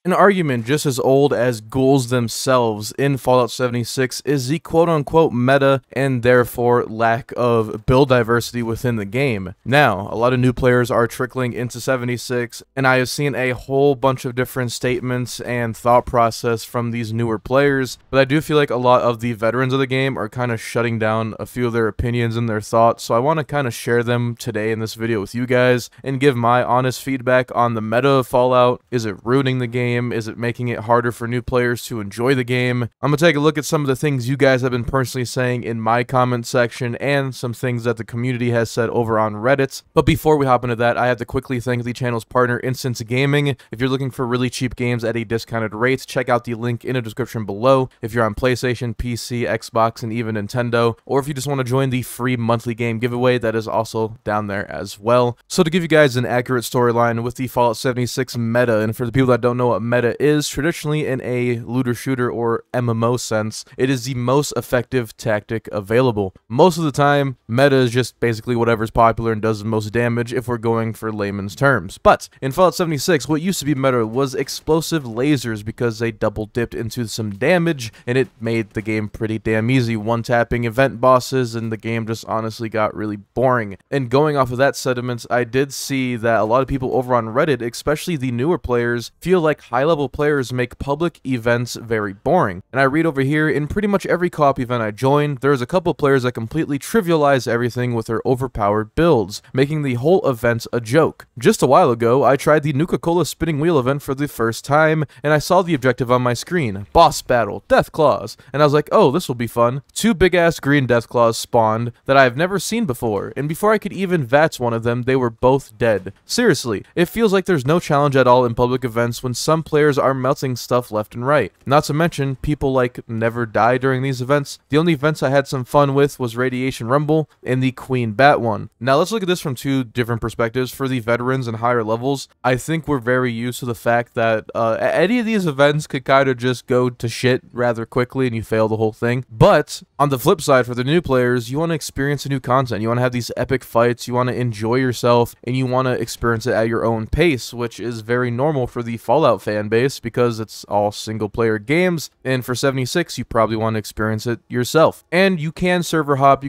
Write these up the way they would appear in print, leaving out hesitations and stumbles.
An argument just as old as ghouls themselves in Fallout 76 is the quote-unquote meta and therefore lack of build diversity within the game. Now, a lot of new players are trickling into 76, and I have seen a whole bunch of different statements and thought process from these newer players, but I do feel like a lot of the veterans of the game are kind of shutting down a few of their opinions and their thoughts, so I want to kind of share them today in this video with you guys and give my honest feedback on the meta of Fallout. Is it ruining the game? Is it making it harder for new players to enjoy the game? I'm going to take a look at some of the things you guys have been personally saying in my comment section and some things that the community has said over on Reddit. But before we hop into that, I have to quickly thank the channel's partner, Instance Gaming. If you're looking for really cheap games at a discounted rate, check out the link in the description below. If you're on PlayStation, PC, Xbox, and even Nintendo, or if you just want to join the free monthly game giveaway, that is also down there as well. So to give you guys an accurate storyline with the Fallout 76 meta, and for the people that don't know what meta is, traditionally in a looter shooter or MMO sense, it is the most effective tactic available. Most of the time, meta is just basically whatever's popular and does the most damage if we're going for layman's terms. But in Fallout 76, what used to be meta was explosive lasers because they double dipped into some damage and it made the game pretty damn easy, one-tapping event bosses, and the game just honestly got really boring. And going off of that sentiment, I did see that a lot of people over on Reddit, especially the newer players, feel like high-level players make public events very boring. And I read over here, in pretty much every co-op event I joined, there's a couple players that completely trivialize everything with their overpowered builds, making the whole event a joke. Just a while ago, I tried the Nuka-Cola spinning wheel event for the first time, and I saw the objective on my screen, boss battle, death claws, and I was like, oh, this will be fun. Two big-ass green death claws spawned that I have never seen before, and before I could even VATS one of them, they were both dead. Seriously, it feels like there's no challenge at all in public events when some players are melting stuff left and right. Not to mention, people like never die during these events. The only events I had some fun with was Radiation Rumble and the Queen Bat one. Now let's look at this from two different perspectives. For the veterans and higher levels, I think we're very used to the fact that any of these events could kind of just go to shit rather quickly and you fail the whole thing. But on the flip side, for the new players, you want to experience a new content. You want to have these epic fights, you want to enjoy yourself, and you want to experience it at your own pace, which is very normal for the Fallout fan base because it's all single player games, and for 76 you probably want to experience it yourself. And you can server hop,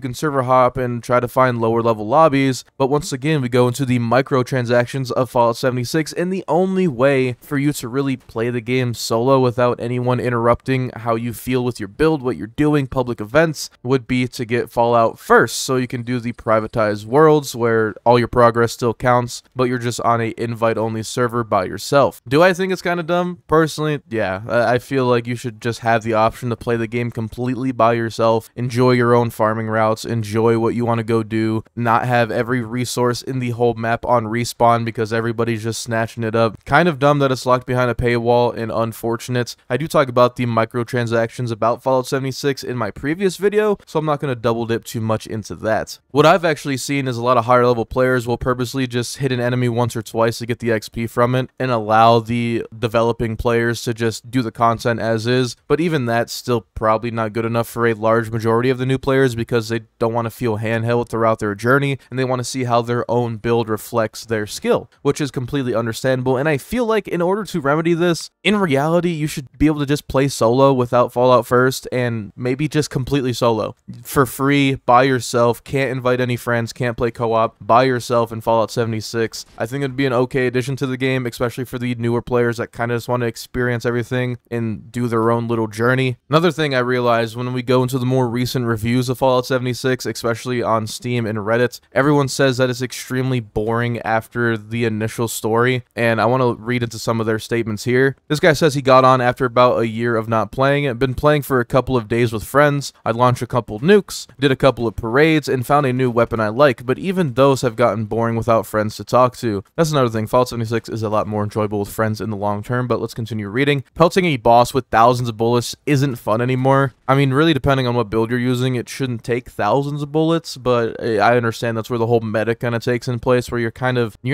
and try to find lower level lobbies, but once again we go into the microtransactions of Fallout 76, and the only way for you to really play the game solo without anyone interrupting how you feel with your build, what you're doing, public events, would be to get Fallout first, so you can do the privatized worlds where all your progress still counts, but you're just on a invite only server by yourself. Do I think it's kind of dumb? Personally, yeah. I feel like you should just have the option to play the game completely by yourself, enjoy your own farming routes, enjoy what you want to go do, not have every resource in the whole map on respawn because everybody's just snatching it up. Kind of dumb that it's locked behind a paywall and unfortunate. I do talk about the microtransactions about Fallout 76 in my previous video, so I'm not going to double dip too much into that. What I've actually seen is a lot of higher level players will purposely just hit an enemy once or twice to get the XP from it and allow the developing players to just do the content as is, but even that's still probably not good enough for a large majority of the new players because they don't want to feel handheld throughout their journey and they want to see how their own build reflects their skill, which is completely understandable. And I feel like in order to remedy this, in reality you should be able to just play solo without Fallout first, and maybe just completely solo for free by yourself, can't invite any friends, can't play co-op, by yourself in Fallout 76. I think it'd be an okay addition to the game, especially for the newer players that kind of just want to experience everything and do their own little journey. Another thing I realized when we go into the more recent reviews of Fallout 76, especially on Steam and Reddit, everyone says that it's extremely boring after the initial story, and I want to read into some of their statements here. This guy says he got on after about a year of not playing it, been playing for a couple of days with friends, I launched a couple nukes, did a couple of parades, and found a new weapon I like, but even those have gotten boring without friends to talk to. That's another thing, Fallout 76 is a lot more enjoyable with friends in the long term, but let's continue reading. Pelting a boss with thousands of bullets isn't fun anymore. I mean, really depending on what build you're using, it shouldn't take thousands of bullets, but I understand that's where the whole meta kind of takes in place, where you're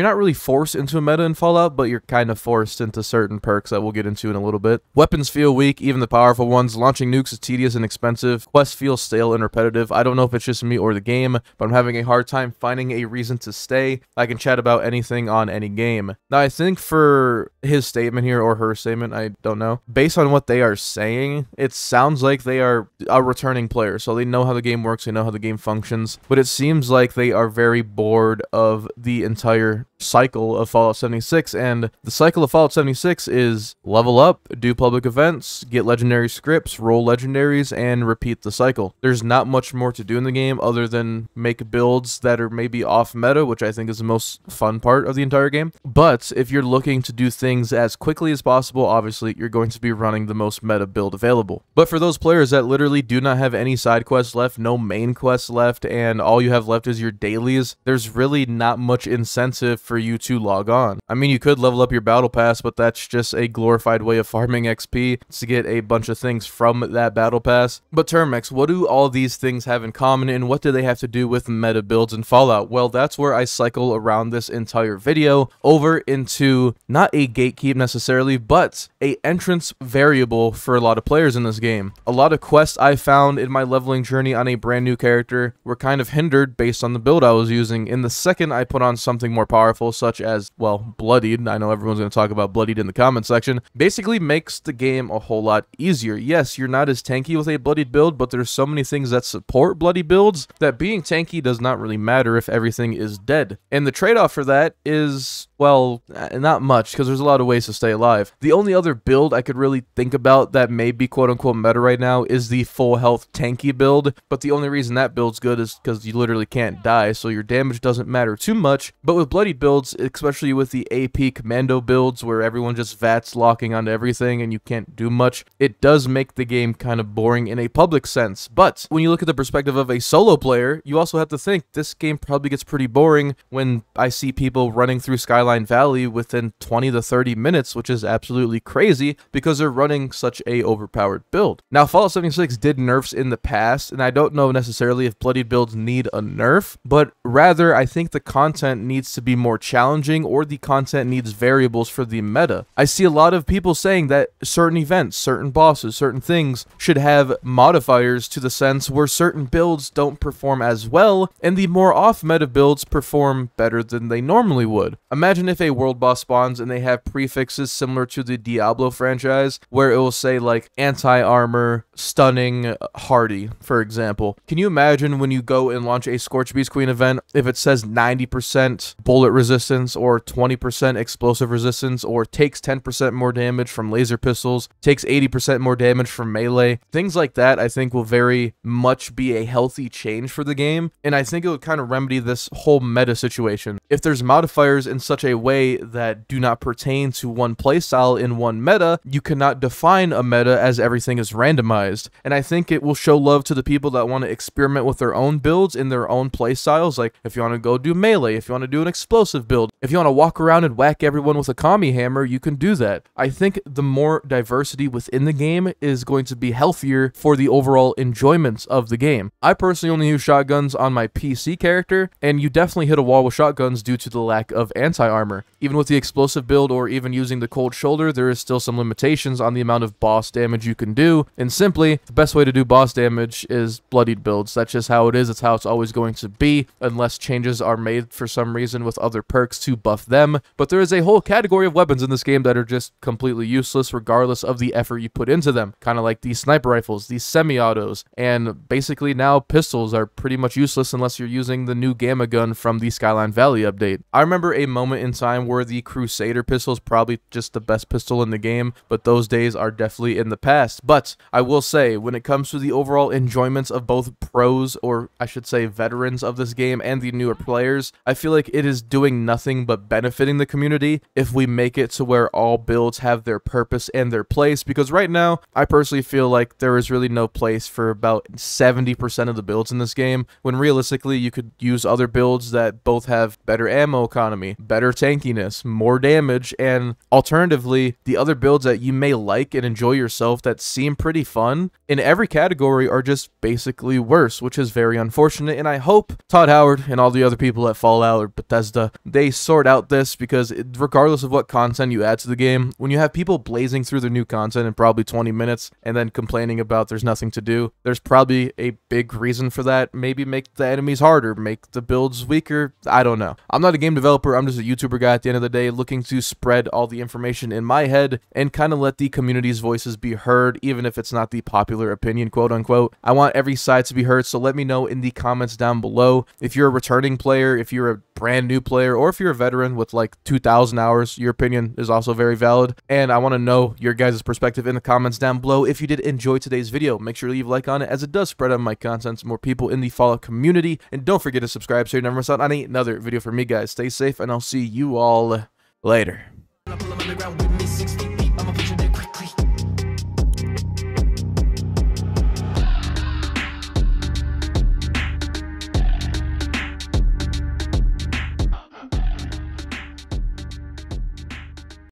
not really forced into a meta in Fallout, but you're kind of forced into certain perks that we'll get into in a little bit. Weapons feel weak, even the powerful ones. Launching nukes is tedious and expensive. Quests feel stale and repetitive. I don't know if it's just me or the game, but I'm having a hard time finding a reason to stay. I can chat about anything on any game. Now, I think for his statement here, or her statement, I don't know, based on what they are saying, it sounds like they are a returning player, so they know how the game works, they know how the game functions, but it seems like they are very bored of the entire cycle of Fallout 76, and the cycle of Fallout 76 is level up, do public events, get legendary scripts, roll legendaries, and repeat the cycle. There's not much more to do in the game other than make builds that are maybe off meta, which I think is the most fun part of the entire game. But if you're looking to do things as quickly as possible, obviously you're going to be running the most meta build available. But for those players that literally do not have any side quests left, no main quests left, and all you have left is your dailies, there's really not much incentive for you to log on. I mean, you could level up your battle pass, but that's just a glorified way of farming XP to get a bunch of things from that battle pass. But Termex, what do all these things have in common, and what do they have to do with meta builds in Fallout? Well, that's where I cycle around this entire video over into not a gatekeep necessarily, but a entrance variable for a lot of players in this game. A lot of quests I found in my leveling journey on a brand new character were kind of hindered based on the build I was using. In the second I put on something more powerful, such as, well, Bloodied, I know everyone's going to talk about Bloodied in the comment section, basically makes the game a whole lot easier. Yes, you're not as tanky with a Bloodied build, but there's so many things that support Bloody builds that being tanky does not really matter if everything is dead. And the trade-off for that is, well, not much, because there's a lot of ways to stay alive. The only other build I could really think about that may be quote-unquote meta right now is the full health tanky build, but the only reason that build's good is because you literally can't die, so your damage doesn't matter too much. But with Bloody builds, especially with the AP commando builds where everyone just VATs locking onto everything and you can't do much, it does make the game kind of boring in a public sense. But when you look at the perspective of a solo player, you also have to think this game probably gets pretty boring when I see people running through Skyline Valley within 20 to 30 minutes, which is absolutely crazy because they're running such a overpowered build. Now, Fallout 76 did nerfs in the past, and I don't know necessarily if Bloodied builds need a nerf, but rather I think the content needs to be more challenging, or the content needs variables for the meta. I see a lot of people saying that certain events, certain bosses, certain things should have modifiers to the sense where certain builds don't perform as well, and the more off-meta builds perform better than they normally would. Imagine if a world boss spawns and they have prefixes similar to the Diablo franchise, where it will say like anti-armor, stunning, hardy, for example. Can you imagine when you go and launch a Scorch Beast Queen event, if it says 90% bullet resistance, or 20% explosive resistance, or takes 10% more damage from laser pistols, takes 80% more damage from melee? Things like that I think will very much be a healthy change for the game, and I think it would kind of remedy this whole meta situation. If there's modifiers in such a way that do not pertain to one playstyle in one meta, you cannot define a meta as everything is randomized, and I think it will show love to the people that want to experiment with their own builds in their own playstyles. Like if you want to go do melee, if you want to do an explosive build, if you want to walk around and whack everyone with a commie hammer, you can do that. I think the more diversity within the game is going to be healthier for the overall enjoyment of the game. I personally only use shotguns on my PC character, and you definitely hit a wall with shotguns due to the lack of anti-armor. Even with the explosive build or even using the cold shoulder, there is still some limitations on the amount of boss damage you can do, and simply, the best way to do boss damage is Bloodied builds. That's just how it is, it's how it's always going to be, unless changes are made for some reason with other perks to buff them. But there is a whole category of weapons in this game that are just completely useless regardless of the effort you put into them. Kind of like these sniper rifles, these semi-autos, and basically now pistols are pretty much useless unless you're using the new gamma gun from the Skyline Valley update. I remember a moment in time where the Crusader pistol is probably just the best pistol in the game, but those days are definitely in the past. But I will say, when it comes to the overall enjoyments of both pros, or I should say veterans of this game, and the newer players, I feel like it is doing nothing but benefiting the community if we make it to where all builds have their purpose and their place, because right now, I personally feel like there is really no place for about 70% of the builds in this game, when realistically you could use other builds that both have better better ammo economy, better tankiness, more damage, and alternatively, the other builds that you may like and enjoy yourself that seem pretty fun in every category are just basically worse, which is very unfortunate. And I hope Todd Howard and all the other people at Fallout or Bethesda, they sort out this, because regardless of what content you add to the game, when you have people blazing through the new content in probably 20 minutes and then complaining about there's nothing to do, there's probably a big reason for that. Maybe make the enemies harder, make the builds weaker. I don't know. I'm not a game developer. I'm just a YouTuber guy at the end of the day, looking to spread all the information in my head and kind of let the community's voices be heard, even if it's not the popular opinion, quote unquote. I want every side to be heard, so let me know in the comments down below if you're a returning player, if you're a brand new player, or if you're a veteran with like 2,000 hours. Your opinion is also very valid, and I want to know your guys' perspective in the comments down below. If you did enjoy today's video, make sure to leave a like on it, as it does spread out my content to more people in the Fallout community, and don't forget to subscribe so you never miss out on another video from me, guys. Stay safe, and I'll see you all later.